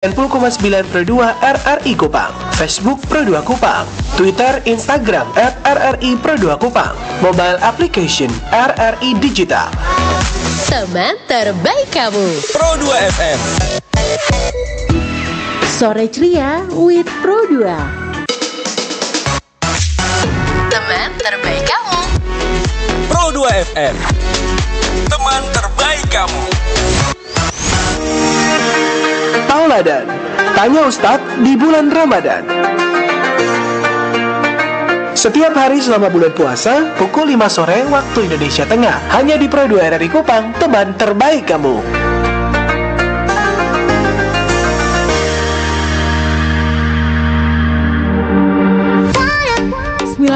90,9 Pro 2 RRI Kupang, Facebook Pro 2 Kupang, Twitter, Instagram @RRI Pro 2 Kupang, mobile application RRI Digital. Teman terbaik kamu, Pro 2 FM. Sore ceria with Pro 2. teman terbaik kamu. Pro 2 FM. Teman terbaik kamu. Tauladan, tanya Ustadz di bulan Ramadan. Setiap hari selama bulan puasa, pukul 5 sore waktu Indonesia Tengah, hanya di Pro 2 RRI Kupang, teman terbaik kamu.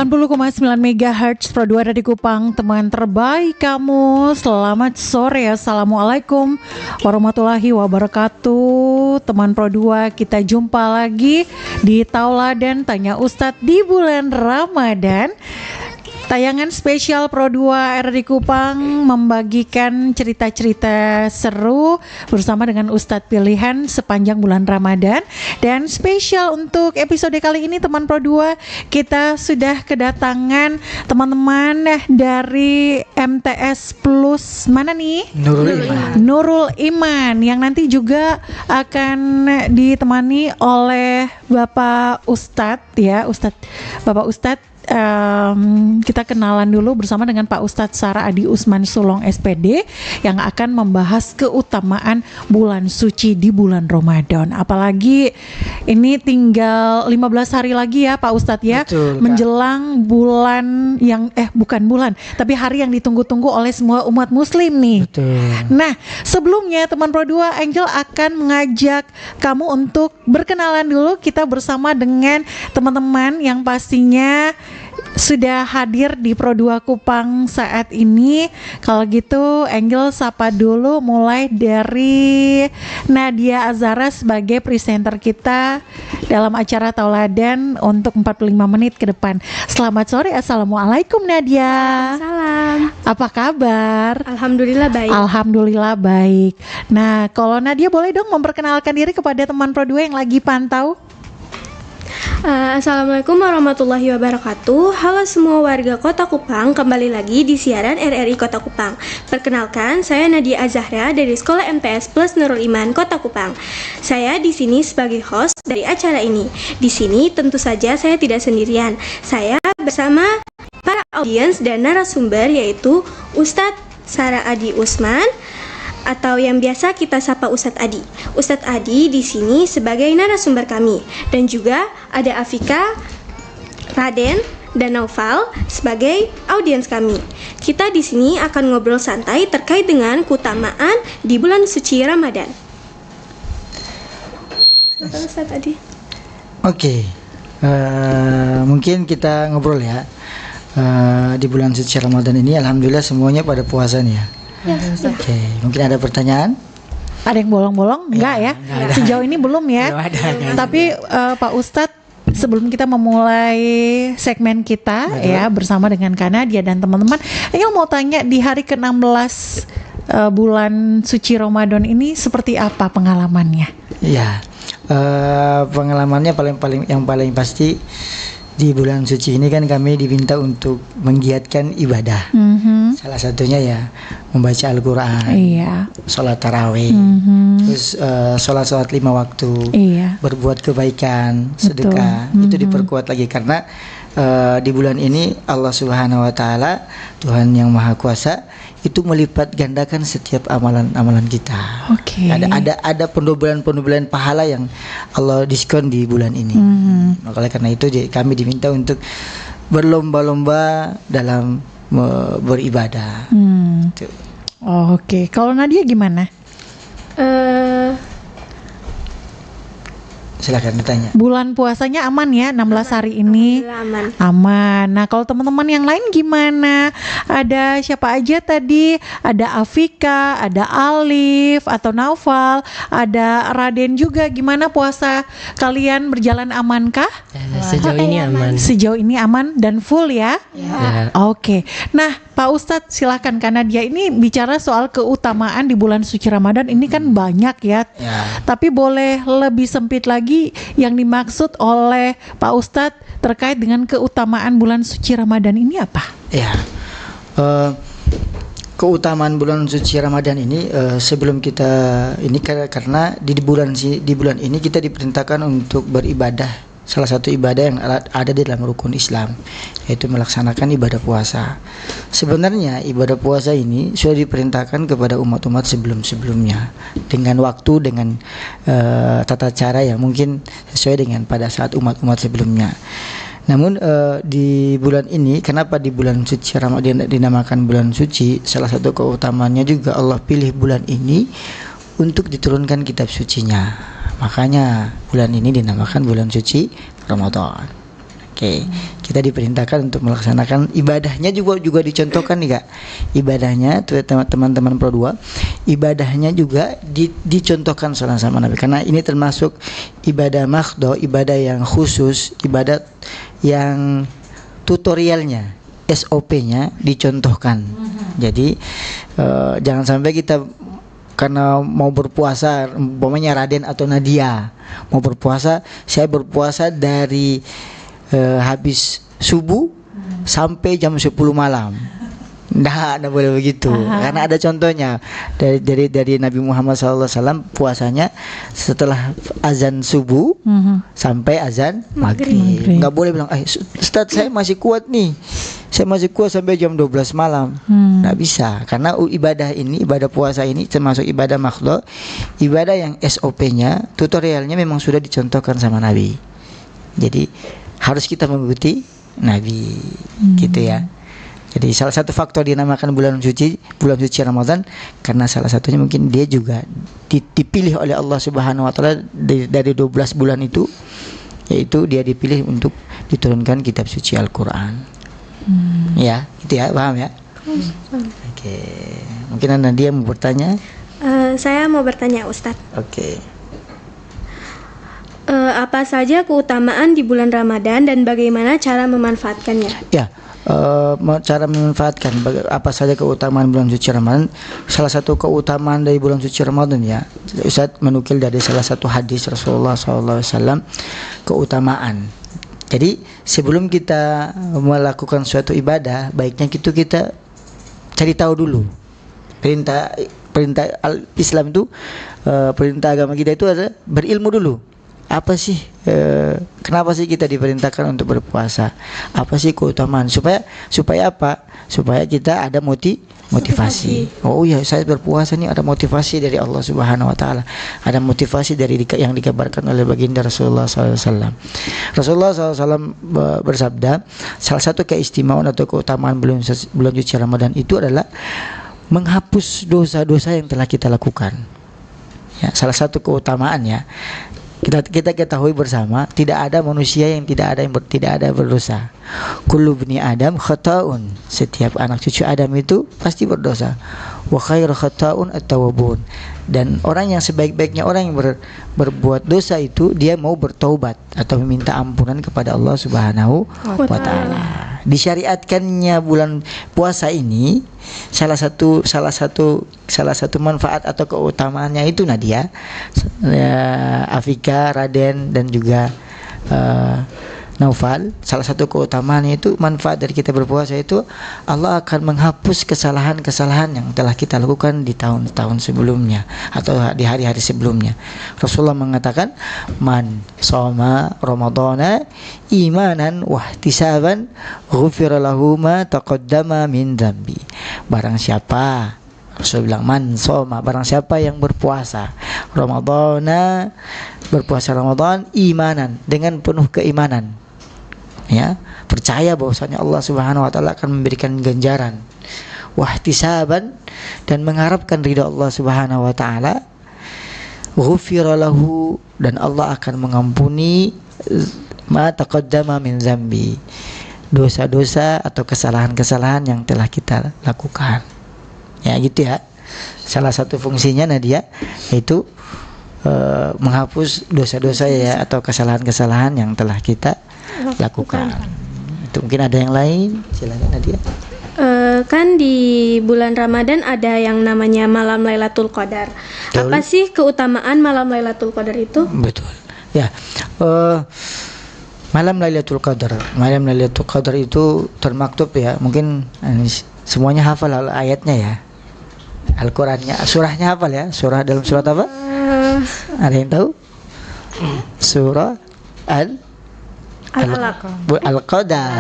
90,9 MHz Pro 2 dari Kupang, teman terbaik kamu. Selamat sore, assalamualaikum warahmatullahi wabarakatuh. Teman Pro 2, kita jumpa lagi di Tauladan Tanya Ustadz di bulan Ramadan. Tayangan spesial Pro 2 RRI Kupang membagikan cerita-cerita seru bersama dengan Ustadz pilihan sepanjang bulan Ramadan. Dan spesial untuk episode kali ini teman Pro 2, kita sudah kedatangan teman-teman dari MTS Plus mana nih? Nurul Iman yang nanti juga akan ditemani oleh Bapak Ustadz ya, Bapak Ustadz. Kita kenalan dulu bersama dengan Pak Ustadz Sara Adi Usman Sulong SPD yang akan membahas keutamaan bulan suci di bulan Ramadan. Apalagi ini tinggal 15 hari lagi ya Pak Ustadz ya. Betul, menjelang bulan yang bukan bulan, tapi hari yang ditunggu-tunggu oleh semua umat muslim nih. Betul. Nah, sebelumnya teman Pro 2, Angel akan mengajak kamu untuk berkenalan dulu. Kita bersama dengan teman-teman yang pastinya sudah hadir di Pro 2 Kupang saat ini. Kalau gitu Angel sapa dulu, mulai dari Nadia Azhara sebagai presenter kita dalam acara Tauladan untuk 45 menit ke depan. Selamat sore, assalamualaikum Nadia. Salam. Apa kabar? Alhamdulillah baik. Alhamdulillah baik. Nah, kalau Nadia boleh dong memperkenalkan diri kepada teman Pro 2 yang lagi pantau. Assalamualaikum warahmatullahi wabarakatuh. Halo semua warga Kota Kupang, kembali lagi di siaran RRI Kota Kupang. Perkenalkan, saya Nadia Azahra dari Sekolah MTS Plus Nurul Iman Kota Kupang. Saya di sini sebagai host dari acara ini. Di sini tentu saja saya tidak sendirian. Saya bersama para audiens dan narasumber, yaitu Ustadz Sara Adi Usman atau yang biasa kita sapa Ustadz Adi. Ustadz Adi di sini sebagai narasumber kami, dan juga ada Afika, Raden, dan Naufal sebagai audiens kami. Kita di sini akan ngobrol santai terkait dengan keutamaan di bulan suci Ramadan. Ustadz Adi. Oke, mungkin kita ngobrol ya. Di bulan suci Ramadan ini alhamdulillah semuanya pada puasa nih ya. Oke, mungkin ada pertanyaan? Ada yang bolong-bolong? Enggak ya? Sejauh ini belum ya. Tapi Pak Ustadz, sebelum kita memulai segmen kita ya bersama dengan Nadia dan teman-teman, Angel mau tanya, di hari ke-16 bulan suci Ramadan ini seperti apa pengalamannya? Ya, pengalamannya yang paling pasti di bulan suci ini kan kami diminta untuk menggiatkan ibadah. Salah satunya ya membaca Al-Quran, sholat tarawih, terus sholat 5 waktu, berbuat kebaikan, sedekah. Itu diperkuat lagi karena di bulan ini Allah Subhanahu Wa Taala, Tuhan yang Maha Kuasa, itu melipat gandakan setiap amalan-amalan kita. Ada pendobelan pahala yang Allah diskon di bulan ini. Oleh karena itu kami diminta untuk berlomba-lomba dalam beribadah. Kalau Nadia gimana? silakan ditanya. Bulan puasanya aman ya 16 hari ini? Alhamdulillah aman. Aman. Nah, kalau teman-teman yang lain gimana? Ada siapa aja tadi? Ada Afika, ada Alif atau Naufal, ada Raden juga. Gimana puasa kalian berjalan amankah? Sejauh ini aman. Sejauh ini aman dan full ya? Ya. Oke. Nah, Pak Ustadz silakan, karena dia ini bicara soal keutamaan di bulan suci Ramadan ini kan banyak ya. Tapi boleh lebih sempit lagi yang dimaksud oleh Pak Ustadz terkait dengan keutamaan bulan suci Ramadan ini apa? Ya, keutamaan bulan suci Ramadan ini sebelum kita ini karena di bulan ini kita diperintahkan untuk beribadah. Salah satu ibadah yang ada di dalam rukun Islam, yaitu melaksanakan ibadah puasa. Sebenarnya ibadah puasa ini sudah diperintahkan kepada umat-umat sebelum-sebelumnya dengan waktu, dengan tata cara yang mungkin sesuai dengan pada saat umat-umat sebelumnya. Namun di bulan ini, kenapa di bulan suci Ramadan dinamakan bulan suci? Salah satu keutamaannya juga Allah pilih bulan ini untuk diturunkan kitab sucinya. Makanya bulan ini dinamakan bulan suci Ramadan. Oke, kita diperintahkan untuk melaksanakan ibadahnya juga dicontohkan nih Kak. Ibadahnya tuh teman-teman Pro 2, ibadahnya juga dicontohkan sama Nabi. Karena ini termasuk ibadah makhdo, ibadah yang khusus, ibadah yang tutorialnya, SOP-nya dicontohkan. Jadi jangan sampai kita karena mau berpuasa, umpamanya Raden atau Nadia mau berpuasa, saya berpuasa dari habis subuh sampai jam 10 malam. Nah, boleh begitu. Karena ada contohnya dari Nabi Muhammad SAW, puasanya setelah azan subuh sampai azan maghrib. Nggak boleh bilang, Ustaz saya masih kuat nih, saya masih kuat sampai jam 12 malam. Nggak bisa, karena ibadah puasa ini termasuk ibadah makhluk, ibadah yang SOP-nya, tutorialnya memang sudah dicontohkan sama Nabi. Jadi harus kita mengikuti Nabi, gitu ya. Jadi salah satu faktor dinamakan bulan suci Ramadan karena salah satunya mungkin dia juga dipilih oleh Allah Subhanahu wa taala dari 12 bulan itu, yaitu dia dipilih untuk diturunkan kitab suci Al-Qur'an. Ya, gitu ya, paham ya? Oke. Mungkin Nadia mau bertanya? Saya mau bertanya Ustadz. Oke. Apa saja keutamaan di bulan Ramadan dan bagaimana cara memanfaatkannya? Ya. Cara memanfaatkan apa saja keutamaan bulan suci Ramadan. Salah satu keutamaan dari bulan suci Ramadan ya, Ustaz menukil dari salah satu hadis Rasulullah SAW keutamaan. Jadi sebelum kita melakukan suatu ibadah, baiknya kita cari tahu dulu perintah Islam itu, perintah agama kita itu ada berilmu dulu. Apa sih kenapa sih kita diperintahkan untuk berpuasa? Apa sih keutamaan? Supaya apa? Supaya kita ada motivasi. Oh iya, saya berpuasa nih ada motivasi dari Allah Subhanahu wa taala. Ada motivasi dari yang dikabarkan oleh baginda Rasulullah SAW. Rasulullah SAW bersabda, salah satu keistimewaan atau keutamaan bulan suci Ramadan itu adalah menghapus dosa-dosa yang telah kita lakukan. Ya, salah satu keutamaannya. Kita ketahui bersama, tidak ada manusia yang tidak ada berdosa. Kullu bni Adam khata'un. Setiap anak cucu Adam itu pasti berdosa. Wa khairu khata'un at-tawwabun. Dan orang yang sebaik-baiknya orang yang berbuat dosa itu dia mau bertaubat atau meminta ampunan kepada Allah Subhanahu wa taala. Disyariatkannya bulan puasa ini salah satu manfaat atau keutamaannya itu Nadia, Afika, Raden dan juga Naufal. Salah satu keutamaannya itu manfaat dari kita berpuasa itu Allah akan menghapus kesalahan-kesalahan yang telah kita lakukan di tahun-tahun sebelumnya atau di hari-hari sebelumnya. Rasulullah mengatakan, man shoma ramadhana imanan wahtisaban ghufira lahu ma taqaddama min dzambi. Barang siapa, Rasul bilang, man shoma, barang siapa yang berpuasa Ramadhana, berpuasa Ramadan imanan, dengan penuh keimanan, ya, percaya bahwasanya Allah Subhanahu wa taala akan memberikan ganjaran, wahtisaban, dan mengharapkan ridha Allah Subhanahu wa taala, ghufira lahu, dan Allah akan mengampuni ma taqaddama min zambi, dosa-dosa atau kesalahan-kesalahan yang telah kita lakukan. Ya gitu ya. Salah satu fungsinya Nadia yaitu menghapus dosa-dosa ya atau kesalahan-kesalahan yang telah kita lakukan. Itu mungkin ada yang lain, silakan Nadia. Kan di bulan Ramadan ada yang namanya malam Lailatul Qadar. Betul. Apa sih keutamaan malam Lailatul Qadar itu? Betul. Ya. Malam Lailatul Qadar. Malam Lailatul Qadar itu termaktub ya. Mungkin semuanya hafal ayatnya ya. Al-Qur'annya, surahnya hafal ya. Surah dalam surat apa? Ada yang tahu? Surah Al-Qadar.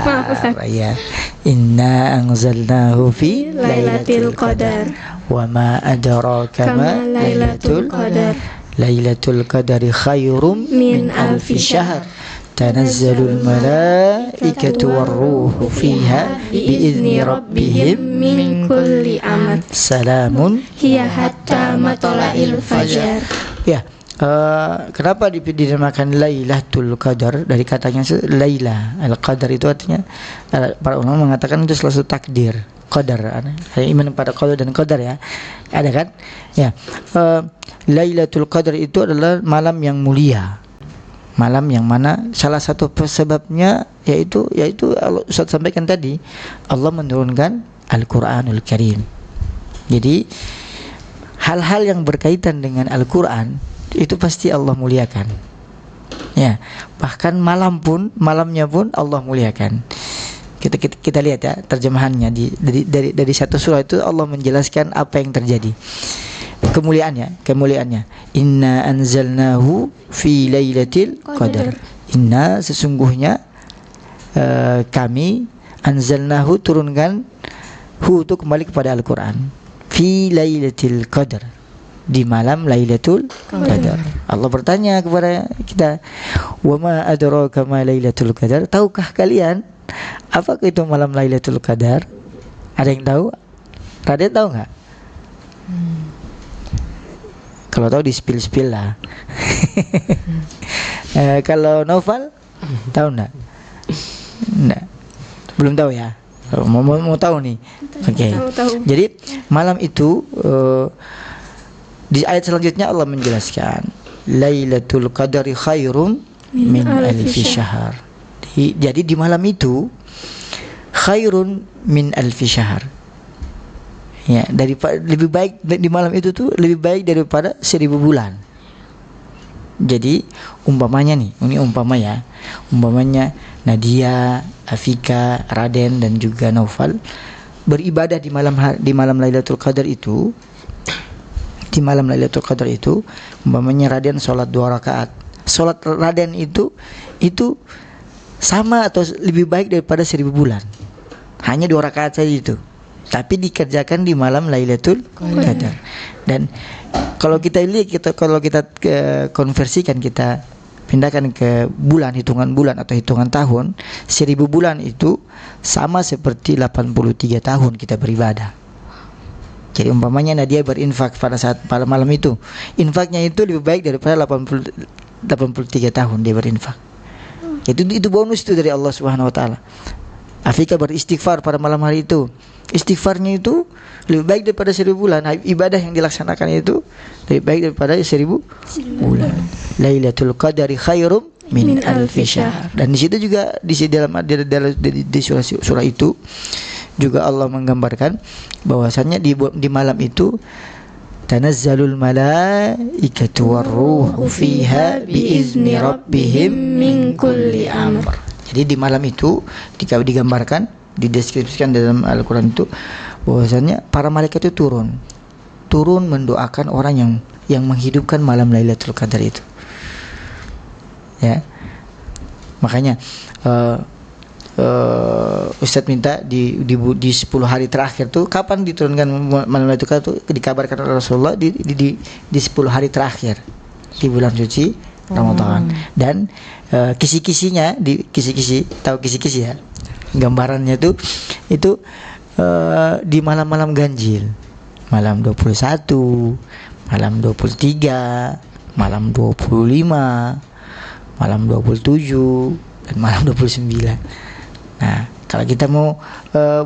Maaf Ustaz. Ya. Inna anzalnahu fi Lailatul Qadar. wa ma adraka ma Lailatul Qadar. Lailatul Qadari khairum Min min alfi alfi syahr. Tanazzalul malaikatu warruhu fiha biizni rabbihim min kulli amr. salamun. Hiya hatta matla'il fajar. Ya, kenapa dinamakan Lailatul Qadar? Dari katanya Laila. Al-Qadar itu artinya para ulama mengatakan itu salah satu takdir. Qadar, ada iman pada qadar dan qadar ya. Ada kan? Ya. Lailatul Qadar itu adalah malam yang mulia. Malam yang mana salah satu sebabnya yaitu Ustaz sampaikan tadi, Allah menurunkan Al-Qur'anul Karim. Jadi hal-hal yang berkaitan dengan Al-Qur'an itu pasti Allah muliakan. Ya, bahkan malamnya pun Allah muliakan. Kita lihat ya terjemahannya dari satu surah itu Allah menjelaskan apa yang terjadi. Kemuliaannya. Inna anzalnahu fi lailatul qadar. Inna sesungguhnya kami anzalnahu turunkan, hu itu kembali kepada Al-Qur'an, fi lailatul qadar, di malam Lailatul Qadar. Allah bertanya kepada kita, wa ma adraka ma Lailatul Qadar, tahukah kalian apakah itu malam Lailatul Qadar? Ada yang tahu? Raden tahu nggak? Kalau tahu di spill lah. Kalau Novel tahu nggak? Nggak, belum tahu ya. Mau tahu nih. Oke. Jadi malam itu di ayat selanjutnya Allah menjelaskan Lailatul Qadari khairum min alfi syahr. Jadi di malam itu khairun min alfi syahr. Ya, lebih baik di malam itu tuh lebih baik daripada 1000 bulan. Jadi umpamanya Nadia, Afika, Raden dan juga Naufal beribadah di malam Lailatul Qadar itu. Di malam Lailatul Qadar itu umpamanya Raden sholat 2 rakaat. Sholat Raden itu sama atau lebih baik daripada 1000 bulan. Hanya 2 rakaat saja itu, tapi dikerjakan di malam Lailatul Qadar. Dan kalau kita konversikan, kita pindahkan ke bulan, hitungan bulan atau hitungan tahun, 1000 bulan itu sama seperti 83 tahun kita beribadah. Jadi umpamanya Nadia berinfak pada malam itu, infaknya itu lebih baik daripada 83 tahun dia berinfak. Itu bonus itu dari Allah Subhanahu wa taala. Afika beristighfar pada malam hari itu, istighfarnya itu lebih baik daripada 1000 bulan. Ibadah yang dilaksanakan itu lebih baik daripada 1000 bulan. Lailatul Qadari khairum min alfi syahr. Dan di situ juga di surah itu juga Allah menggambarkan bahwasannya di malam itu tanazzalul malaikatu warruhu fiha biizni rabbihim min kulli amr. Jadi di malam itu digambarkan, dideskripsikan dalam Al-Quran itu bahwasanya para malaikat itu turun mendoakan orang yang menghidupkan malam Lailatul Qadar itu. Ya, makanya Ustadz minta di 10 hari terakhir tuh kapan diturunkan malam Lailatul Qadar tuh, dikabarkan oleh Rasulullah di 10 hari terakhir di bulan suci Ramadan. Dan kisi-kisinya tahu kisi-kisi ya, gambarannya itu di malam-malam ganjil, malam 21, malam 23, malam 25, malam 27, dan malam 29. Nah, kalau kita mau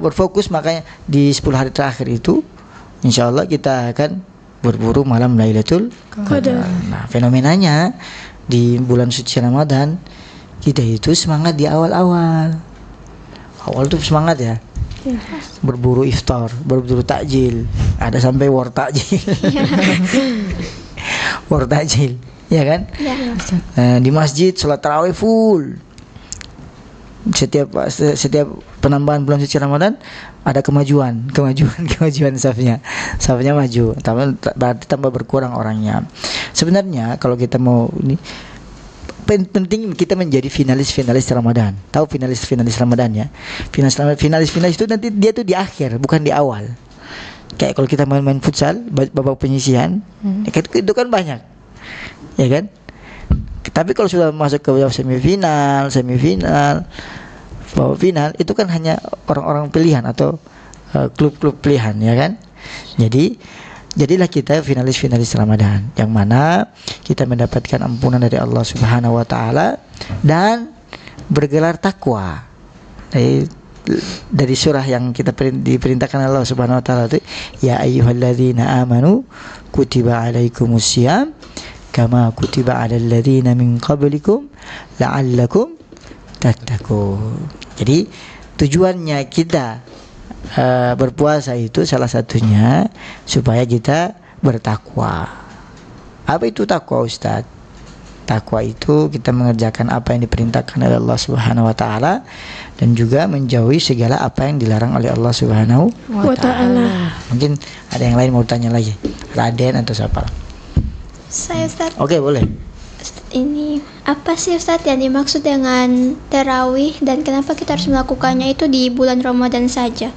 berfokus, makanya di 10 hari terakhir itu insya Allah kita akan berburu malam Lailatul Qadar. Nah, fenomenanya di bulan suci Ramadan kita itu semangat di awal tuh semangat ya. Berburu iftar, berburu takjil, ada sampai war takjil. War takjil, ya kan? Di masjid sholat tarawih full. Setiap penambahan bulan suci Ramadan ada kemajuan safnya maju, berarti tambah berkurang orangnya. Sebenarnya kalau kita mau ini penting kita menjadi finalis Ramadan. Tahu finalis Ramadan ya? Finalis itu nanti dia tuh di akhir, bukan di awal. Kayak kalau kita main futsal babak penyisihan, itu kan banyak, ya kan? Tapi kalau sudah masuk ke semifinal, babak final, itu kan hanya orang-orang pilihan atau klub-klub pilihan, ya kan? Jadilah kita finalis Ramadan, yang mana kita mendapatkan ampunan dari Allah Subhanahu wa taala dan bergelar takwa. Dari surah yang kita diperintahkan Allah Subhanahu wa taala itu, ya ayyuhalladzina amanu kutiba alaikumusiyam kama kutiba alal ladzina min qablikum la'allakum tattaqun. Jadi tujuannya kita berpuasa itu salah satunya supaya kita bertakwa. Apa itu takwa, Ustaz? Takwa itu kita mengerjakan apa yang diperintahkan oleh Allah Subhanahu wa taala dan juga menjauhi segala apa yang dilarang oleh Allah Subhanahu wa taala. Mungkin ada yang lain mau tanya lagi, Raden atau siapa? Saya, Ustaz. Oke, boleh. Ini apa sih, Ustaz, yang dimaksud dengan tarawih dan kenapa kita harus melakukannya itu di bulan Ramadan saja?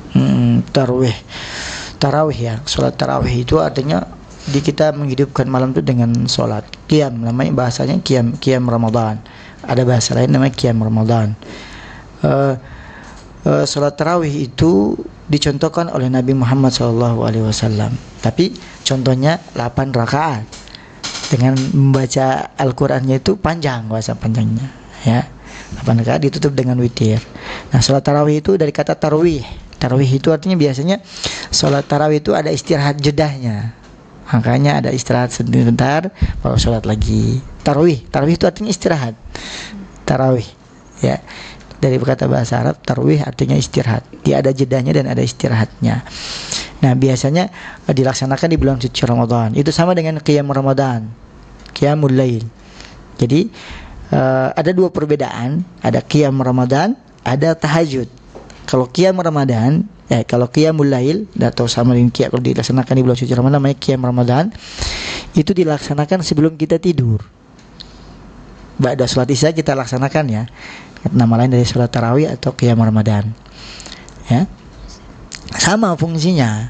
Tarawih ya, sholat tarawih itu artinya kita menghidupkan malam itu dengan sholat qiyam, namanya bahasanya qiyam Ramadan. Ada bahasa lain namanya qiyam Ramadan. Sholat tarawih itu dicontohkan oleh Nabi Muhammad SAW, tapi contohnya 8 rakaat dengan membaca Al-Qur'annya itu panjang, bahasa panjangnya ya. 8 rakaat ditutup dengan witir. Nah, sholat tarawih itu dari kata tarwih. Tarawih itu artinya biasanya sholat tarawih itu ada istirahat jedahnya. Makanya ada istirahat sebentar baru sholat lagi. Tarawih itu artinya istirahat. Tarawih ya. Dari kata bahasa Arab tarawih artinya istirahat. Dia ada jedahnya dan ada istirahatnya. Nah, biasanya dilaksanakan di bulan suci Ramadan. Itu sama dengan qiyam Ramadan, qiyamul lail. Jadi ada 2 perbedaan, ada qiyam Ramadan, ada tahajud. Kalau qiyam Ramadan, kalau qiyamul lail atau sama dengan qiyam, kalau dilaksanakan di bulan suci Ramadan namanya qiyam Ramadan, itu dilaksanakan sebelum kita tidur. Ba'da sholat isya kita laksanakan ya. Nama lain dari sholat tarawih atau qiyam Ramadan. Ya. Sama fungsinya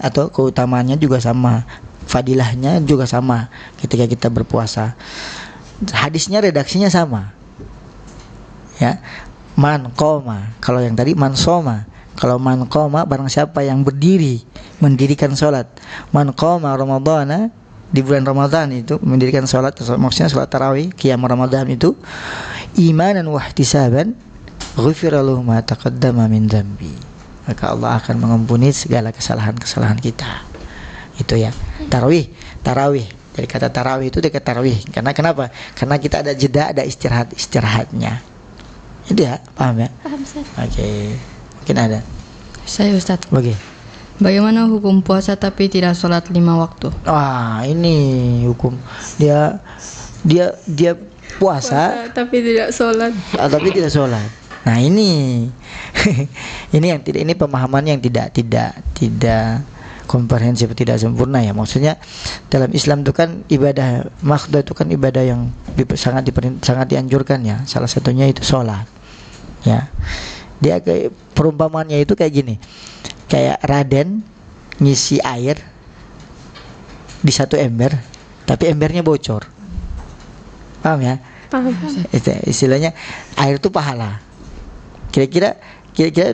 atau keutamaannya juga sama, fadilahnya juga sama ketika kita berpuasa. Hadisnya redaksinya sama. Ya. Man qoma, kalau yang tadi man soma. Kalau man qoma barang siapa yang berdiri mendirikan salat. Man qoma Ramadhana, di bulan Ramadan itu mendirikan salat, maksudnya salat tarawih qiyam Ramadan itu imanan wa ihtisaban ghufira lahu ma taqaddama min dzambi. Maka Allah akan mengampuni segala kesalahan-kesalahan kita. Itu ya. Tarawih dari kata tarawih itu dekat tarawih. Karena kenapa? Karena kita ada jeda, ada istirahatnya. Itu ya, paham ya? Paham, Ustaz. Oke. Mungkin ada. Saya, Ustaz. Oke. Bagaimana hukum puasa tapi tidak sholat 5 waktu? Wah, ini hukum dia puasa tapi tidak sholat. Tapi tidak sholat. Nah, ini ini pemahaman yang tidak komprehensif, tidak sempurna ya. Maksudnya dalam Islam itu kan ibadah makhdah itu kan ibadah yang sangat dianjurkan ya. Salah satunya itu sholat. Ya. Dia kayak perumpamannya itu kayak gini. Kayak Raden ngisi air di 1 ember, tapi embernya bocor. Paham ya? Paham. Itu istilahnya air itu pahala. Kira-kira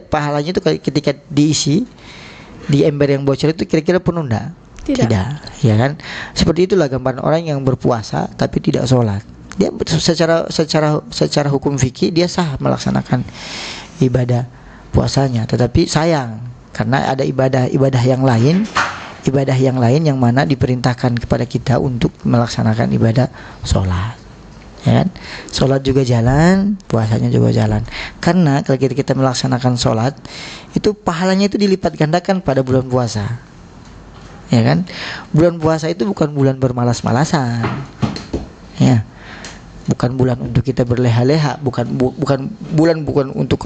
pahalanya itu ketika diisi di ember yang bocor itu kira-kira penuh enggak? Tidak. Ya kan? Seperti itulah gambaran orang yang berpuasa tapi tidak sholat. Dia secara hukum fikih dia sah melaksanakan ibadah puasanya, tetapi sayang karena ada ibadah yang lain yang mana diperintahkan kepada kita untuk melaksanakan ibadah sholat. Ya kan? Sholat juga jalan, puasanya juga jalan. Karena kalau kita melaksanakan sholat, itu pahalanya itu dilipat gandakan pada bulan puasa. Ya kan? Bulan puasa itu bukan bulan bermalas-malasan. Ya. Bukan bulan untuk kita berleha-leha, bukan bulan untuk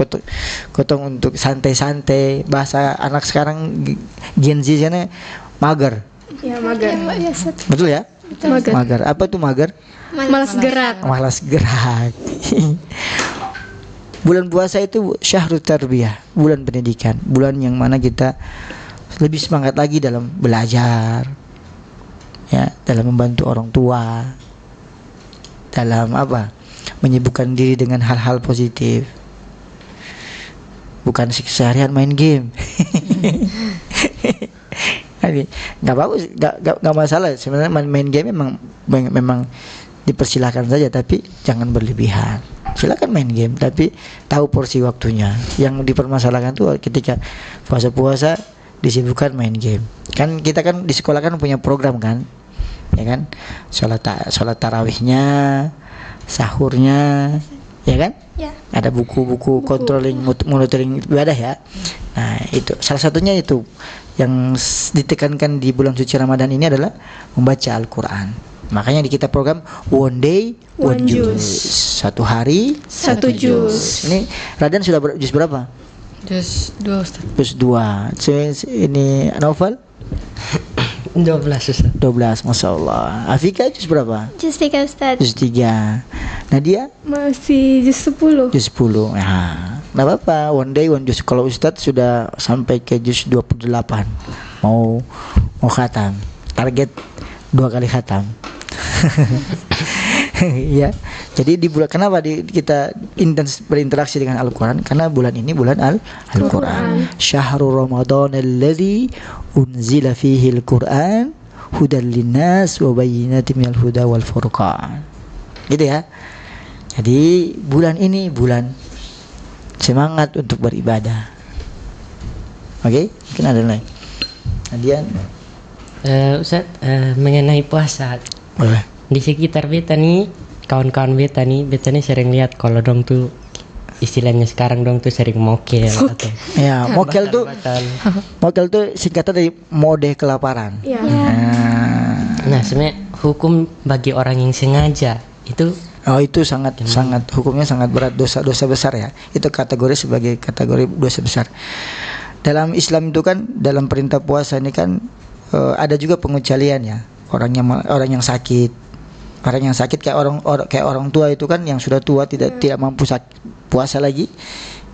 kotong untuk santai-santai. Bahasa anak sekarang Gen Z sana mager. Ya, mager. Betul ya? Mager. Apa tuh mager? Malas gerak. Malas gerak. Bulan puasa itu syahrul tarbiyah, bulan pendidikan, bulan yang mana kita lebih semangat lagi dalam belajar, ya, dalam membantu orang tua, dalam menyibukkan diri dengan hal-hal positif, bukan seharian main game. Nggak bagus, nggak masalah sebenarnya main game memang dipersilahkan saja, tapi jangan berlebihan. Silakan main game tapi tahu porsi waktunya. Yang dipermasalahkan tuh ketika puasa disibukkan main game. Kan kita kan di sekolah kan punya program kan, ya kan, sholat tarawihnya, sahurnya, ya kan, ya. Ada buku-buku monitoring ibadah ya. Nah itu salah satunya itu yang ditekankan di bulan suci Ramadan ini adalah membaca Al-Quran. Makanya di kita program one day one juz, satu hari satu juz. Ini Raden sudah juz berapa? Juz 2 Ustaz. Juz 2. Ini Novel 12 Ustaz. 12, Masya Allah. Afika juz berapa? Juz 3 Ustaz. Juz 3. Nadia? Masih juz 10. Juz 10. Nah, nggak apa-apa, one day one juz. Kalau Ustadz sudah sampai ke juz 28, mau khatam. Target 2 kali khatam. Ya. Jadi di bulan, kenapa kita intens berinteraksi dengan Al-Quran? Karena bulan ini bulan Al-Quran. Syahrul Ramadan alladzi unzila fihi Al-Quran hudan linnas wa bayyinatin minal huda wal furqan. Gitu ya. Jadi bulan ini bulan semangat untuk beribadah. Oke, mungkin ada lain. Kemudian Ustaz, mengenai puasa. Boleh. Di sekitar beta nih, kawan-kawan beta nih sering lihat kalau dong tuh istilahnya sekarang dong tuh sering mokel atau ya, mokel tuh singkatan dari mode kelaparan. Ya. Nah, sebenarnya hukum bagi orang yang sengaja itu sangat hukumnya sangat berat, dosa besar ya. Itu sebagai kategori dosa besar. Dalam Islam itu kan, dalam perintah puasa ini kan ada juga pengecualian ya. Orang yang sakit kayak orang tua itu kan, yang sudah tua tidak mampu puasa lagi,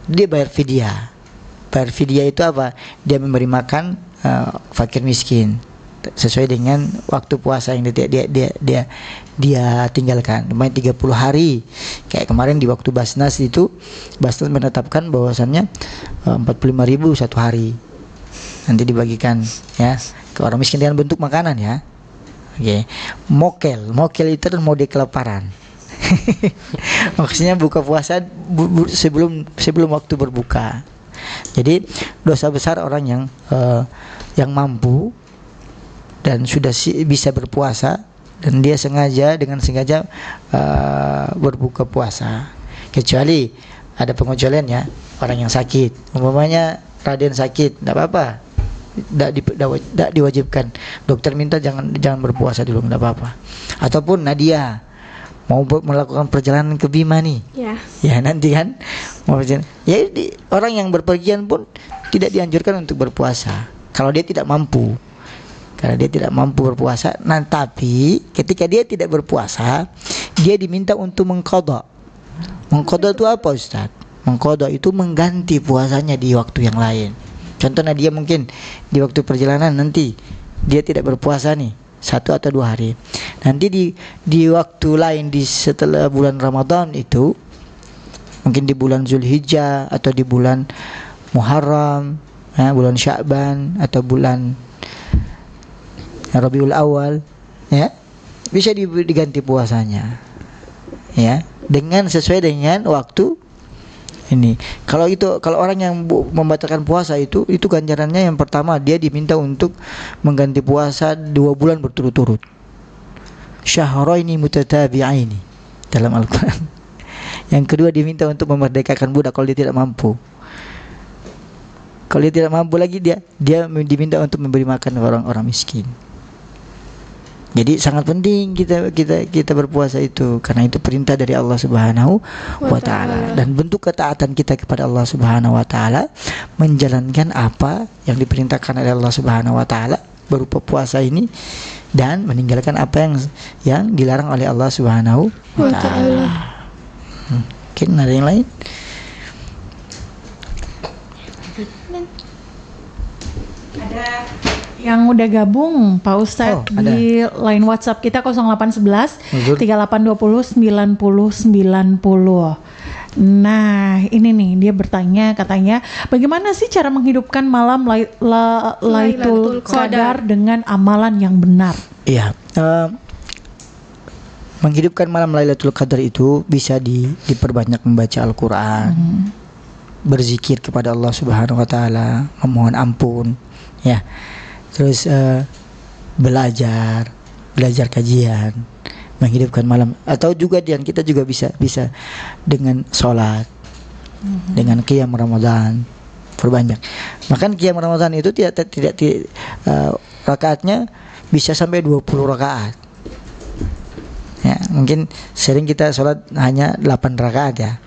dia bayar fidyah. Bayar fidyah itu apa? Dia memberi makan fakir miskin sesuai dengan waktu puasa yang dia tinggalkan. Lumayan 30 hari. Kayak kemarin di waktu Basnas menetapkan bahwasannya 45.000 satu hari. Nanti dibagikan ya ke orang miskin dengan bentuk makanan ya. Oke. Mokel itu adalah mode kelaparan. Maksudnya buka puasa sebelum waktu berbuka. Jadi dosa besar orang yang mampu dan sudah bisa berpuasa dan dia dengan sengaja berbuka puasa. Kecuali ada pengecualian ya, orang yang sakit. Umpamanya Raden sakit, tidak apa-apa. Tidak diwajibkan. Dokter minta jangan berpuasa dulu, tidak apa-apa. Ataupun Nadia mau melakukan perjalanan ke Bima nih, ya nanti kan mau berjalan. Ya orang yang berpergian pun tidak dianjurkan untuk berpuasa kalau dia tidak mampu. Karena dia tidak mampu berpuasa. Nah, tapi ketika dia tidak berpuasa, dia diminta untuk mengqadha. Mengqadha itu apa, Ustaz? Mengqadha itu mengganti puasanya di waktu yang lain. Contohnya dia mungkin di waktu perjalanan nanti dia tidak berpuasa nih 1 atau 2 hari. Nanti di waktu lain setelah bulan Ramadan itu, mungkin di bulan Zulhijjah atau di bulan Muharram, bulan Sya'ban atau bulan Rabiul Awal, ya, bisa diganti puasanya, ya, dengan sesuai dengan waktu ini. Kalau orang yang membatalkan puasa itu ganjarannya yang pertama dia diminta untuk mengganti puasa 2 bulan berturut-turut. Syahraini mutatabi'aini dalam Al-Quran. Yang kedua diminta untuk memerdekakan budak kalau dia tidak mampu. Kalau dia tidak mampu lagi dia diminta untuk memberi makan orang-orang miskin. Jadi sangat penting kita berpuasa itu, karena itu perintah dari Allah Subhanahu wa taala, dan bentuk ketaatan kita kepada Allah Subhanahu wa taala menjalankan apa yang diperintahkan oleh Allah Subhanahu wa taala berupa puasa ini, dan meninggalkan apa yang dilarang oleh Allah Subhanahu wa taala. Mungkin ada yang lain? Ada yang udah gabung Pak Ustadz di line WhatsApp kita 0811 3820 9090. Nah ini nih dia bertanya, katanya bagaimana sih cara menghidupkan malam Lailatul Qadar dengan amalan yang benar? Iya, menghidupkan malam Lailatul Qadar itu bisa diperbanyak membaca Al-Quran, berzikir kepada Allah Subhanahu wa taala, memohon ampun, ya. Terus belajar kajian, menghidupkan malam, atau juga kita juga bisa dengan sholat, dengan qiyam Ramadan, perbanyak. Bahkan qiyam Ramadan itu tidak rakaatnya bisa sampai 20 rakaat. Ya, mungkin sering kita sholat hanya 8 rakaat ya.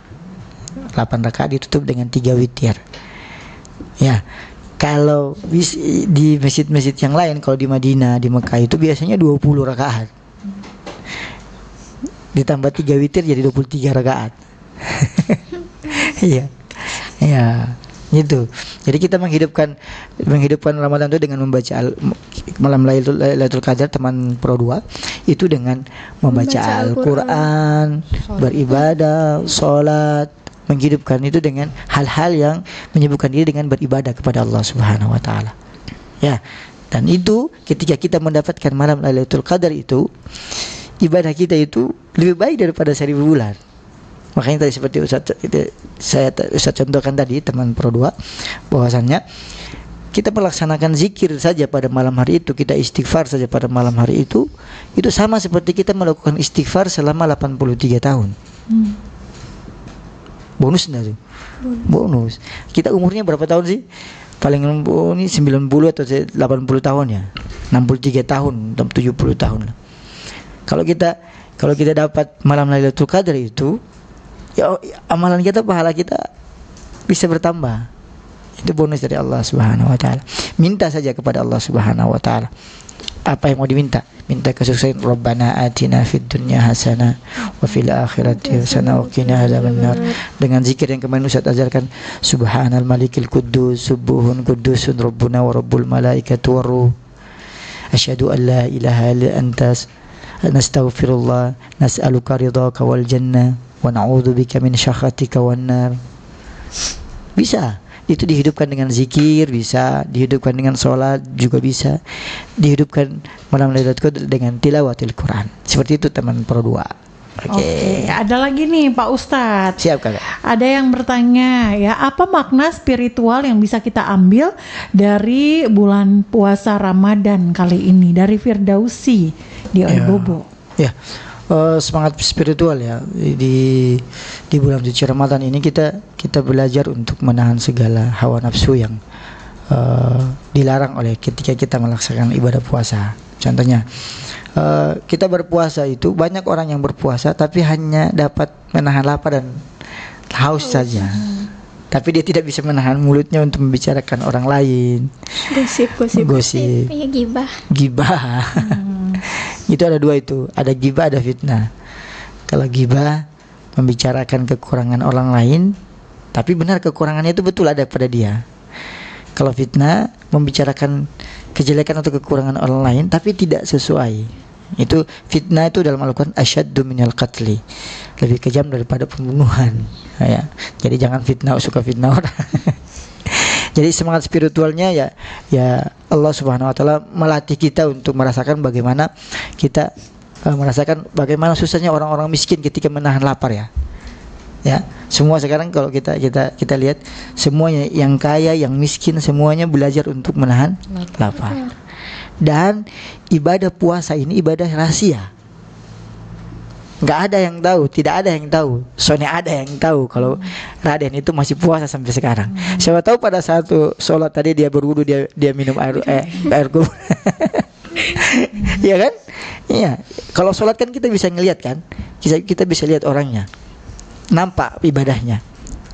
8 rakaat ditutup dengan 3 witir. Ya. Kalau di masjid-masjid yang lain, kalau di Madinah, di Mekah itu biasanya 20 rakaat. Ditambah 3 witir jadi 23 rakaat. Iya. Ya, gitu. Jadi kita menghidupkan Ramadan itu dengan membaca malam Lailatul Qadar, teman Pro 2 itu dengan membaca Al-Quran, beribadah, sholat, menghidupkan itu dengan hal-hal yang menyibukkan diri dengan beribadah kepada Allah Subhanahu wa taala. Ya. Dan itu ketika kita mendapatkan malam Lailatul Qadar itu, ibadah kita itu lebih baik daripada 1000 bulan. Makanya tadi seperti Ustaz contohkan tadi teman Pro 2, bahwasannya kita melaksanakan zikir saja pada malam hari itu, kita istighfar saja pada malam hari itu sama seperti kita melakukan istighfar selama 83 tahun. Bonus enggak tuh? Bonus. Kita umurnya berapa tahun sih? Paling ini 90 atau 80 tahun ya. 63 tahun, 70 tahun. Kalau kita dapat malam Lailatul Qadar itu, ya amalan kita, pahala kita bisa bertambah. Itu bonus dari Allah Subhanahu wa taala. Minta saja kepada Allah Subhanahu wa taala. Apa yang mau diminta? Minta kesuksesan. Rabbana atina fid dunya hasanah wa fil akhirati hasanah wa qina adzabannar. Dengan zikir yang kemarin Ustaz ajarkan, Subhanal Malikil Quddus subuhun qudusun Rabbuna wa Rabbul malaikati war ruh. Asyhadu an la ilaha illa anta nastaghfirullah nas'aluka ridhaka wal jannah wa na'udzubika min syakhatika wan nar. Bisa itu dihidupkan dengan zikir, bisa dihidupkan dengan sholat, juga bisa dihidupkan malam Lailatul Qadar dengan tilawatil Quran. Seperti itu teman Pro 2. Oke. Ada lagi nih Pak Ustadz. Siap kakak. Ada yang bertanya ya, apa makna spiritual yang bisa kita ambil dari bulan puasa Ramadan kali ini? Dari Firdausi di Oibobo. Ya. Semangat spiritual ya di bulan suci Ramadan ini kita belajar untuk menahan segala hawa nafsu yang dilarang oleh ketika kita melaksanakan ibadah puasa. Contohnya kita berpuasa itu, banyak orang yang berpuasa tapi hanya dapat menahan lapar dan haus saja, tapi dia tidak bisa menahan mulutnya untuk membicarakan orang lain, gosip, ya gibah. Itu ada dua itu, ada gibah, ada fitnah. Kalau gibah membicarakan kekurangan orang lain, tapi benar kekurangannya itu betul ada pada dia. Kalau fitnah membicarakan kejelekan atau kekurangan orang lain, tapi tidak sesuai. Itu fitnah itu dalam Al-Quran asyaddu minal qatli, lebih kejam daripada pembunuhan. Ya. Jadi jangan suka fitnah orang. Jadi semangat spiritualnya ya Allah Subhanahu wa taala melatih kita untuk merasakan bagaimana kita merasakan bagaimana susahnya orang-orang miskin ketika menahan lapar ya. Ya, semua sekarang kalau kita lihat semuanya yang kaya, yang miskin semuanya belajar untuk menahan lapar. Dan ibadah puasa ini ibadah rahasia. Nggak ada yang tahu, tidak ada yang tahu. Soalnya ada yang tahu kalau Raden itu masih puasa sampai sekarang. Siapa tahu pada saat sholat tadi dia berwudu, dia minum air kubur. Iya kan? Iya. Kalau sholat kan kita bisa ngelihat kan, kita bisa lihat orangnya, nampak ibadahnya,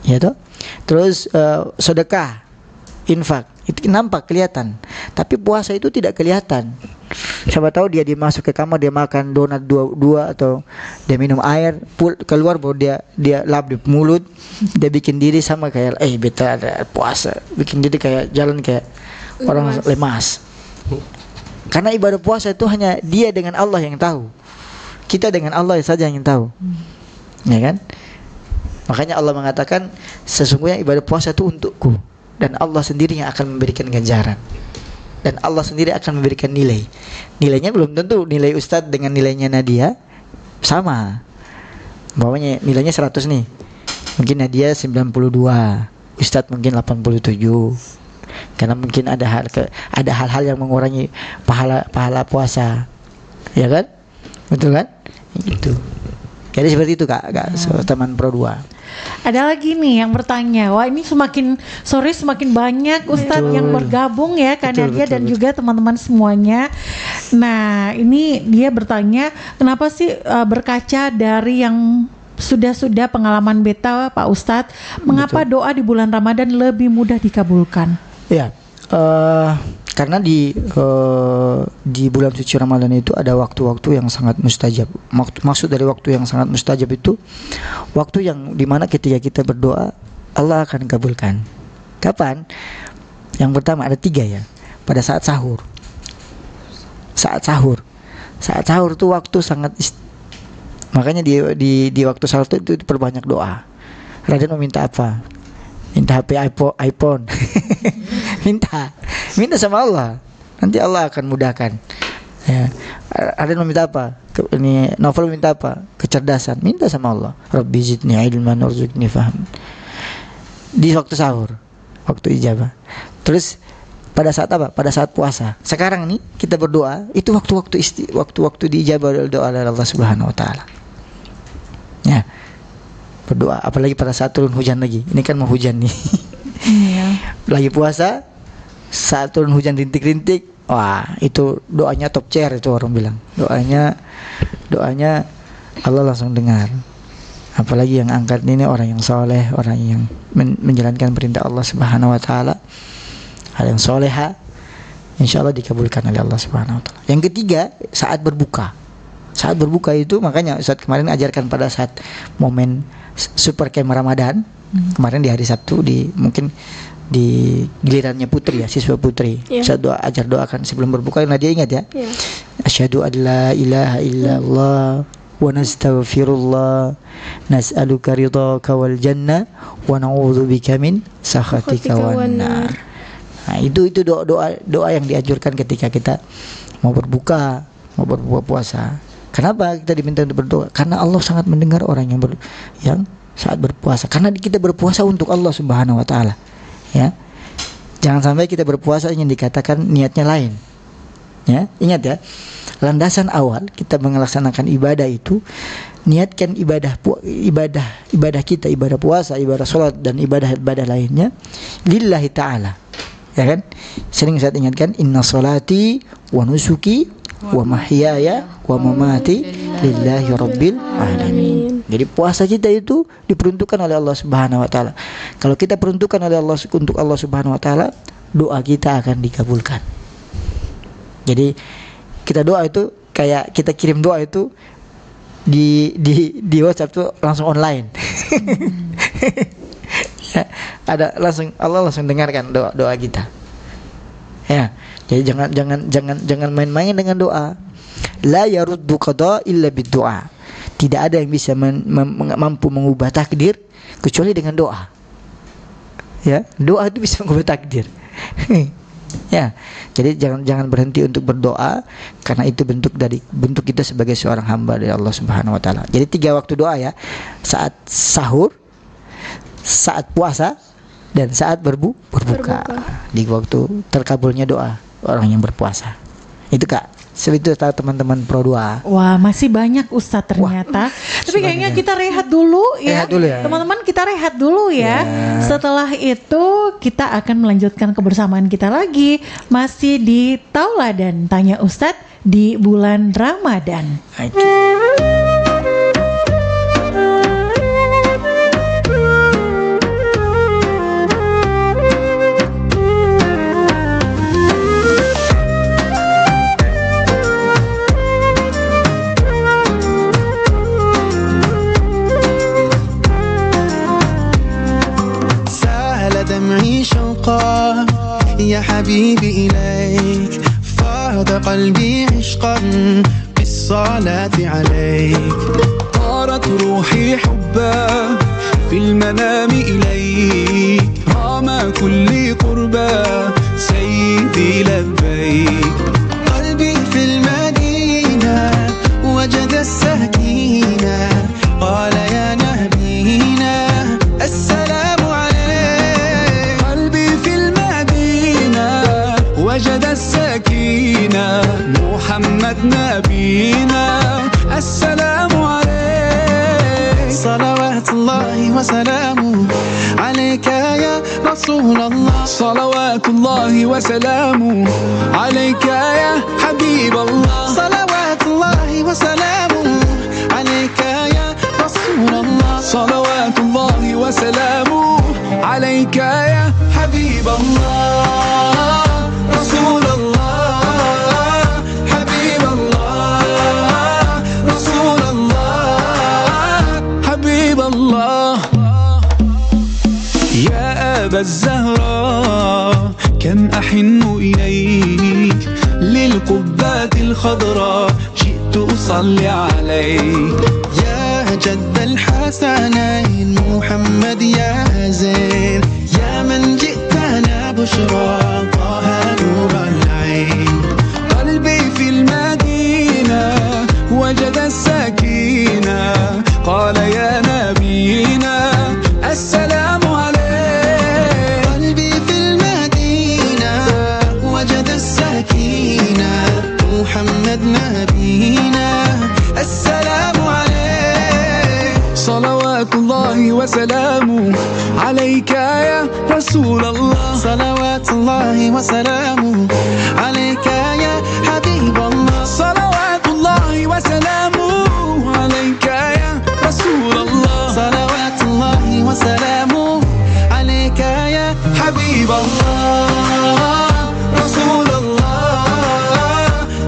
ya toh. Terus sedekah, infak itu nampak kelihatan. Tapi puasa itu tidak kelihatan. Siapa tahu dia masuk ke kamar, dia makan donat dua atau dia minum air, keluar baru dia lap di mulut, dia bikin diri sama kayak beta ada puasa, bikin diri kayak jalan kayak orang lemas. Karena ibadah puasa itu hanya dia dengan Allah yang tahu. Kita dengan Allah saja yang tahu. Ya kan? Makanya Allah mengatakan sesungguhnya ibadah puasa itu untukku, dan Allah sendiri yang akan memberikan ganjaran. Dan Allah sendiri akan memberikan nilai. Nilainya belum tentu nilai Ustadz dengan nilainya Nadia sama. Bawahnya nilainya 100 nih. Mungkin Nadia 92, Ustadz mungkin 87. Karena mungkin ada hal-hal yang mengurangi pahala puasa. Ya kan? Betul kan? Itu. Jadi seperti itu Kak teman Pro 2. Ada lagi nih yang bertanya. Wah, ini semakin sore semakin banyak Ustadz yang bergabung ya, Kak Nadia dan juga teman-teman semuanya. Nah, ini dia bertanya, kenapa sih berkaca dari yang sudah pengalaman beta Pak Ustadz, mengapa doa di bulan Ramadan lebih mudah dikabulkan? Ya, karena di bulan suci Ramadan itu ada waktu-waktu yang sangat mustajab. Maksud dari waktu yang sangat mustajab itu waktu yang dimana ketika kita berdoa Allah akan kabulkan. Kapan? Yang pertama ada 3 ya. Pada saat sahur. Saat sahur itu waktu sangat makanya di waktu sahur itu diperbanyak doa. Raden meminta apa? Minta HP iPhone. minta sama Allah, nanti Allah akan mudahkan. Ya. Ada yang meminta apa? Ini Novel minta apa? Kecerdasan. Minta sama Allah. Rabbi zidni ilman warzuqni fahm. Di waktu sahur, waktu ijabah. Terus pada saat apa? Pada saat puasa. Sekarang nih kita berdoa, itu waktu diijabah doa dari Allah Subhanahu wa taala. Ya. Berdoa, apalagi pada saat turun hujan lagi. Ini kan mau hujan nih. Lagi puasa, saat turun hujan rintik-rintik, wah itu doanya top chair itu orang bilang. Doanya Allah langsung dengar. Apalagi yang angkat ini orang yang soleh, orang yang menjalankan perintah Allah Subhanahu wa taala, hal yang soleha, insya Allah dikabulkan oleh Allah Subhanahu wa taala. Yang ketiga, saat berbuka. Saat berbuka itu makanya Ustaz kemarin ajarkan pada saat momen super camp Ramadan. Kemarin di hari Sabtu mungkin di gilirannya putri ya, siswa putri. Saya ajar doakan sebelum berbuka. Nadia ingat ya. Asyhadu an la ilaha illallah wa nastaghfirullah nas'aluka ridhaka wal jannah wa na'udzubika min sakhatika wan nar. Nah, itu doa yang dianjurkan ketika kita mau berbuka puasa. Kenapa kita diminta untuk berdoa? Karena Allah sangat mendengar orang yang saat berpuasa. Karena kita berpuasa untuk Allah Subhanahu wa taala. Ya. Jangan sampai kita berpuasa ingin dikatakan niatnya lain. Ya, ingat ya. Landasan awal kita melaksanakan ibadah itu, niatkan ibadah kita, ibadah puasa, ibadah salat dan ibadah lainnya lillahi taala. Ya kan? Sering saya ingatkan, inna salati wa nusuki wa mahyaya wa mamati lillahi rabbil alamin. Jadi puasa kita itu diperuntukkan oleh Allah Subhanahu wa taala. Kalau kita peruntukkan oleh Allah untuk Allah Subhanahu wa taala, doa kita akan dikabulkan. Jadi kita doa itu kayak kita kirim doa itu di WhatsApp tuh langsung online. Ya, Allah langsung dengarkan doa kita. Ya. Jadi jangan main-main dengan doa. La yaruddu qada illa bid-du'a. Tidak ada yang bisa mampu mengubah takdir kecuali dengan doa. Ya, doa itu bisa mengubah takdir. Ya, jadi jangan berhenti untuk berdoa, karena itu bentuk kita sebagai seorang hamba dari Allah Subhanahu Wa Taala. Jadi 3 waktu doa ya, saat sahur, saat puasa, dan saat berbuka. Di waktu terkabulnya doa orang yang berpuasa. Itu Kak. Seperti itu teman-teman Pro 2. Wah, masih banyak Ustadz ternyata. Tapi kayaknya kita rehat dulu ya. Teman-teman, kita rehat dulu ya. Setelah itu kita akan melanjutkan kebersamaan kita lagi, masih di Tauladan Tanya Ustadz di bulan Ramadan. يا حبيبي إليك فاض قلبي عشقا بالصلاة عليك طارت روحي حبا في المنام إليك رام كل قربا سيدي لبيك قلبي في المدينة وجد السكينة قال يا نبينا السلام وجد السكينة محمد نبينا السلام عليك صلوات الله وسلامه عليك يا رسول الله صلوات الله وسلامه عليك يا حبيب الله صلوات الله وسلامه عليك يا رسول الله صلوات الله وسلامه عليك يا حبيب الله رسول الله حبيب الله رسول الله حبيب الله يا أبا الزهراء كم أحن إليك للقبات الخضراء جئت أصلي عليك يا جد الحسنين محمد يا زين يا من جئتنا بشرى طه نور العين قلبي في المدينة وجد السكينة قال يا نبينا السلام عليك قلبي في المدينة وجد السكينة محمد نبينا السلام عليك صلوات الله وسلامه عليك يا رسول الله صلوات الله وسلامه عليك يا حبيب الله صلوات الله وسلامه عليك يا رسول الله صلوات الله وسلامه عليك يا حبيب الله رسول الله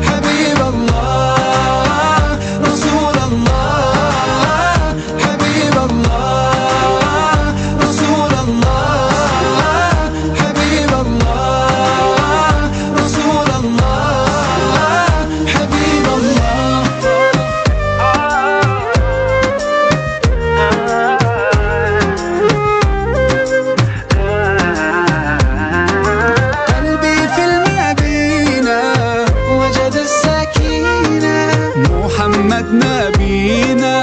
حبيب الله رسول الله حبيب الله رسول الله حبيب الله رسول الله حبيب الله قلبي في المدينة وجد السكينة محمد نبينا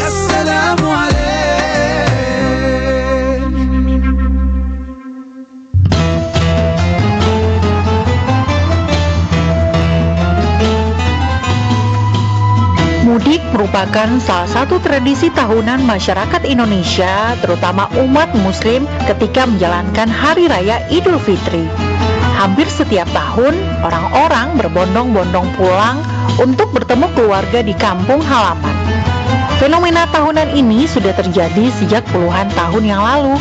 السلام عليك Mudik merupakan salah satu tradisi tahunan masyarakat Indonesia, terutama umat muslim ketika menjalankan Hari Raya Idul Fitri. Hampir setiap tahun, orang-orang berbondong-bondong pulang untuk bertemu keluarga di kampung halaman. Fenomena tahunan ini sudah terjadi sejak puluhan tahun yang lalu.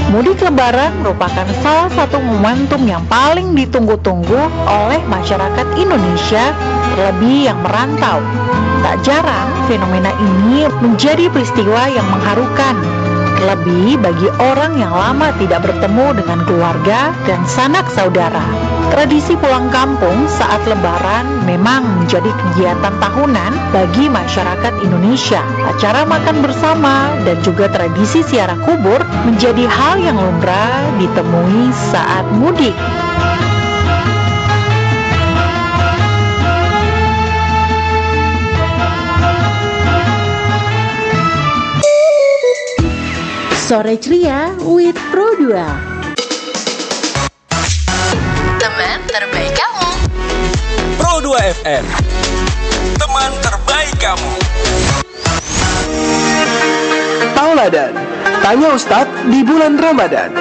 Mudik Lebaran merupakan salah satu momentum yang paling ditunggu-tunggu oleh masyarakat Indonesia, terlebih yang merantau. Tak jarang fenomena ini menjadi peristiwa yang mengharukan Terlebih bagi orang yang lama tidak bertemu dengan keluarga dan sanak saudara. Tradisi pulang kampung saat Lebaran memang menjadi kegiatan tahunan bagi masyarakat Indonesia. Acara makan bersama dan juga tradisi ziarah kubur menjadi hal yang lumrah ditemui saat mudik. Sore Ceria with Pro 2. Teman terbaik kamu. Pro 2 FM, teman terbaik kamu. Tauladan, tanya Ustadz di bulan Ramadan.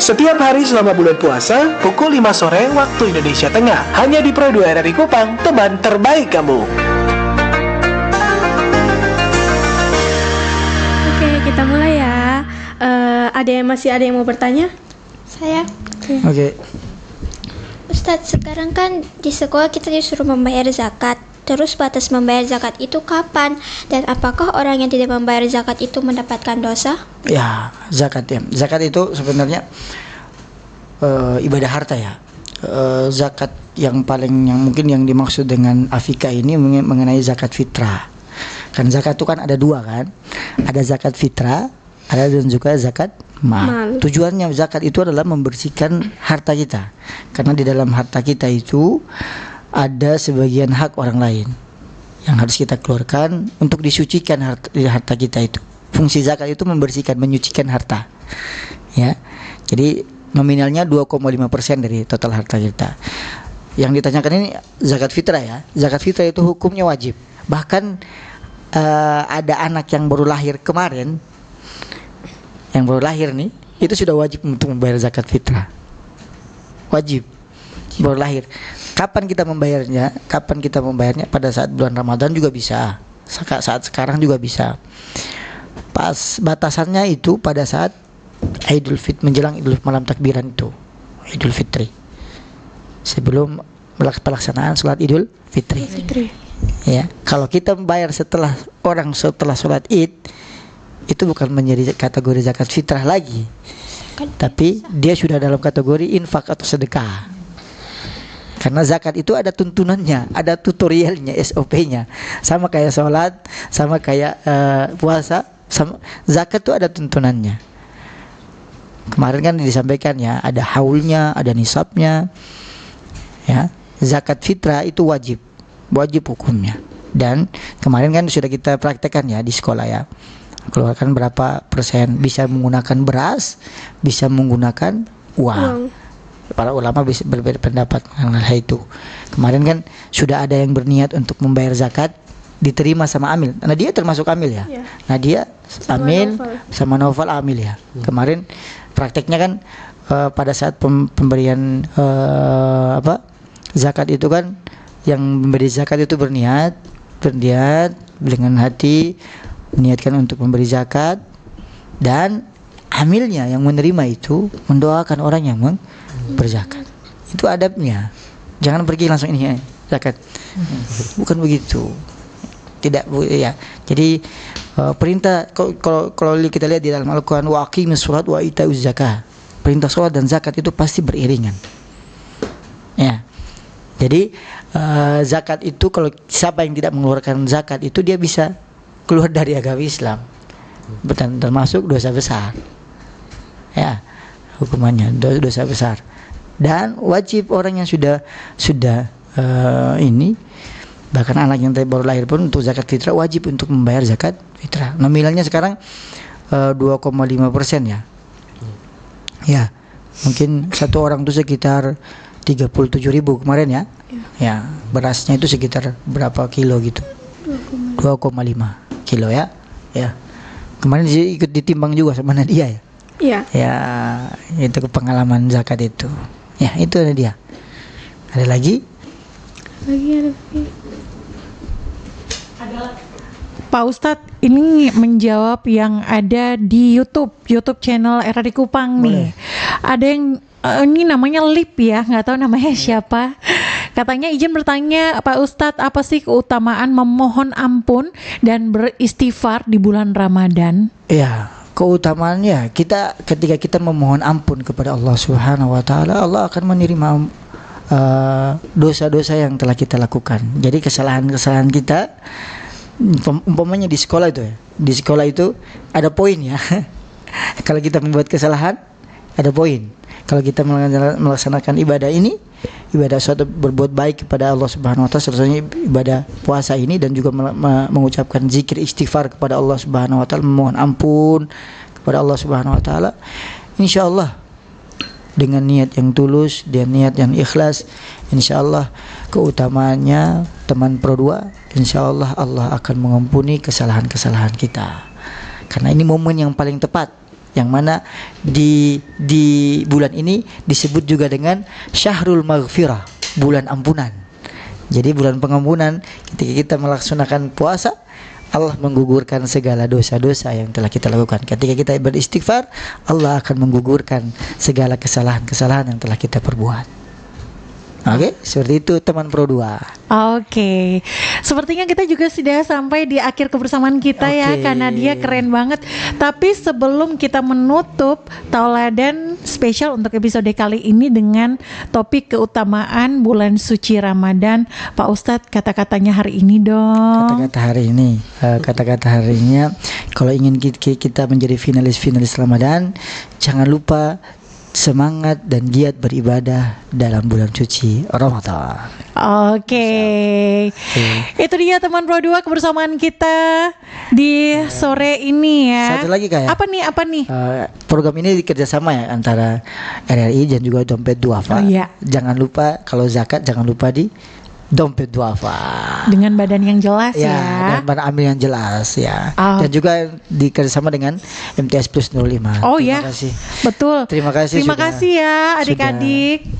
Setiap hari selama bulan puasa, pukul 5 sore waktu Indonesia Tengah, hanya di Pro 2 RRI Kupang, teman terbaik kamu. Oke, kita mulai ya. Masih ada yang mau bertanya? Saya. Oke. Ustadz, sekarang kan di sekolah kita disuruh membayar zakat. Terus batas membayar zakat itu kapan? Dan apakah orang yang tidak membayar zakat itu mendapatkan dosa? Ya, zakat ya. Zakat itu sebenarnya ibadah harta ya. Zakat yang mungkin yang dimaksud dengan afika ini mengenai zakat fitrah. Kan zakat itu kan ada dua kan. Ada zakat fitrah, ada dan juga zakat mal. Tujuannya zakat itu adalah membersihkan harta kita. Karena di dalam harta kita itu ada sebagian hak orang lain yang harus kita keluarkan untuk disucikan harta kita itu. Fungsi zakat itu membersihkan, menyucikan harta. Ya. Jadi nominalnya 2,5% dari total harta kita. Yang ditanyakan ini zakat fitrah ya. Zakat fitrah itu hukumnya wajib. Bahkan ada anak yang baru lahir kemarin, yang baru lahir nih, itu sudah wajib untuk membayar zakat fitrah. Wajib. Baru lahir. Kapan kita membayarnya? Kapan kita membayarnya? Pada saat bulan Ramadan juga bisa. Saat sekarang juga bisa. Pas batasannya itu pada saat Idul Fitri, menjelang malam takbiran itu, Idul Fitri. Sebelum pelaksanaan sholat Idul Fitri. Ya, kalau kita membayar setelah sholat Id, itu bukan menjadi kategori zakat fitrah lagi, tapi dia sudah dalam kategori infak atau sedekah. Karena zakat itu ada tuntunannya, ada tutorialnya, SOP-nya, sama kayak sholat, sama kayak puasa, zakat itu ada tuntunannya. Kemarin kan disampaikan ya, ada haulnya, ada nisabnya. Ya, zakat fitrah itu wajib hukumnya. Dan kemarin kan sudah kita praktekkan ya di sekolah ya. Keluarkan berapa persen, bisa menggunakan beras, bisa menggunakan uang. Para ulama bisa berbeda pendapat mengenai hal itu. Kemarin kan sudah ada yang berniat untuk membayar zakat, diterima sama amil. Nah dia termasuk amil ya. Nah dia amil sama Novel amil ya. Kemarin prakteknya kan pada saat pemberian zakat itu kan, yang memberi zakat itu berniat dengan hati, niatkan untuk memberi zakat, dan amilnya yang menerima itu mendoakan orang yang berzakat. Itu adabnya. Jangan pergi langsung ini zakat. Bukan begitu. Tidak ya. Jadi perintah kalau kita lihat di dalam Al-Qur'an, wa aqimis shalat wa itauz zakah. Perintah salat dan zakat itu pasti beriringan. Ya. Jadi zakat itu, kalau siapa yang tidak mengeluarkan zakat itu dia bisa keluar dari agama Islam, termasuk dosa besar. Ya, hukumannya dosa besar. Dan wajib orang yang sudah ini, bahkan anak yang baru lahir pun untuk zakat fitrah wajib untuk membayar zakat fitrah. Nominalnya sekarang 2,5% ya. Ya, mungkin satu orang itu sekitar 37.000 kemarin ya. Ya, berasnya itu sekitar berapa kilo gitu? 2,5 kilo ya. Ya. Kemarin dia ikut ditimbang juga sama Nadia ya. Iya. Ya, itu pengalaman zakat itu. Ya, itu ada dia. Ada lagi? Pak Ustadz, ini menjawab yang ada di YouTube channel RRI Kupang nih. Ada yang ini namanya Lip ya, nggak tahu namanya siapa. Katanya izin bertanya Pak Ustadz, apa sih keutamaan memohon ampun dan beristighfar di bulan Ramadan? Ya, keutamaannya ketika kita memohon ampun kepada Allah Subhanahu wa taala, Allah akan menerima dosa-dosa yang telah kita lakukan. Jadi kesalahan-kesalahan kita, umpamanya di sekolah itu ya. Di sekolah itu ada poin ya. Kalau kita membuat kesalahan ada poin. Kalau kita melaksanakan ibadah ini, ibadah suatu berbuat baik kepada Allah Subhanahu wa taala, contohnya ibadah puasa ini, dan juga mengucapkan zikir istighfar kepada Allah Subhanahu wa taala, memohon ampun kepada Allah Subhanahu wa taala, insyaallah dengan niat yang tulus dan niat yang ikhlas, insyaallah keutamaannya teman Pro 2, insyaallah Allah akan mengampuni kesalahan-kesalahan kita. Karena ini momen yang paling tepat, yang mana di bulan ini disebut juga dengan Syahrul Maghfirah, bulan ampunan. Jadi bulan pengampunan, ketika kita melaksanakan puasa, Allah menggugurkan segala dosa-dosa yang telah kita lakukan. Ketika kita beristighfar, Allah akan menggugurkan segala kesalahan-kesalahan yang telah kita perbuat. Oke, seperti itu teman Pro 2. Oke. Sepertinya kita juga sudah sampai di akhir kebersamaan kita ya, karena dia keren banget. Tapi sebelum kita menutup tauladan spesial untuk episode kali ini dengan topik keutamaan bulan suci Ramadan, Pak Ustadz, kata-katanya hari ini dong. Kata-kata hari ini, kata-kata harinya, kalau ingin kita menjadi finalis Ramadan, jangan lupa semangat dan giat beribadah dalam bulan suci Ramadan. Oke. Itu dia teman Pro 2 kebersamaan kita di sore ini ya. Satu lagi kayak. Apa nih? Program ini kerjasama ya antara RRI dan juga Dompet Duafa. Jangan lupa kalau zakat jangan lupa di Dompet Duafa. Dengan badan yang jelas ya. Dan badan amil yang jelas ya. Dan juga dikerjasama dengan MTS Plus Nurul Iman. Terima kasih. Betul. Terima kasih ya adik-adik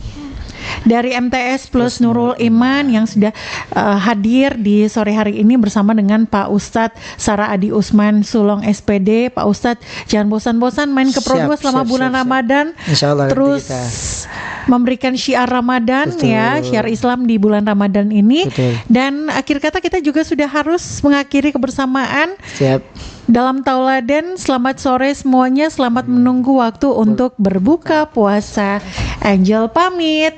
dari MTS Plus Nurul Iman yang sudah hadir di sore hari ini bersama dengan Pak Ustadz Sarah Adi Usman Sulong SPD. Pak Ustadz, jangan bosan-bosan main ke Pro 2 selama bulan Ramadan. Insyaallah terus memberikan syiar Ramadan. Ya, syiar Islam di bulan Ramadan ini. Dan akhir kata kita juga sudah harus mengakhiri kebersamaan. Dalam tauladan, selamat sore semuanya, selamat menunggu waktu untuk berbuka puasa. Angel pamit,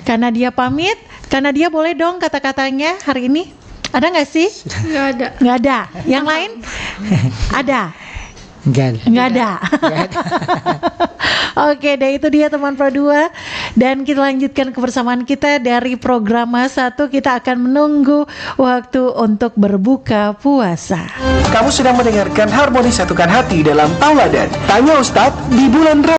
karena dia pamit, karena dia boleh dong kata-katanya hari ini. Ada nggak sih? Nggak ada. Yang lain? Ada. Nggak ada. Oke, dan itu dia teman Pro 2. Dan kita lanjutkan kebersamaan kita dari program 1. Kita akan menunggu waktu untuk berbuka puasa. Kamu sedang mendengarkan Harmoni Satukan Hati dalam Tauladan. Tanya Ustadz di bulan Ramadan.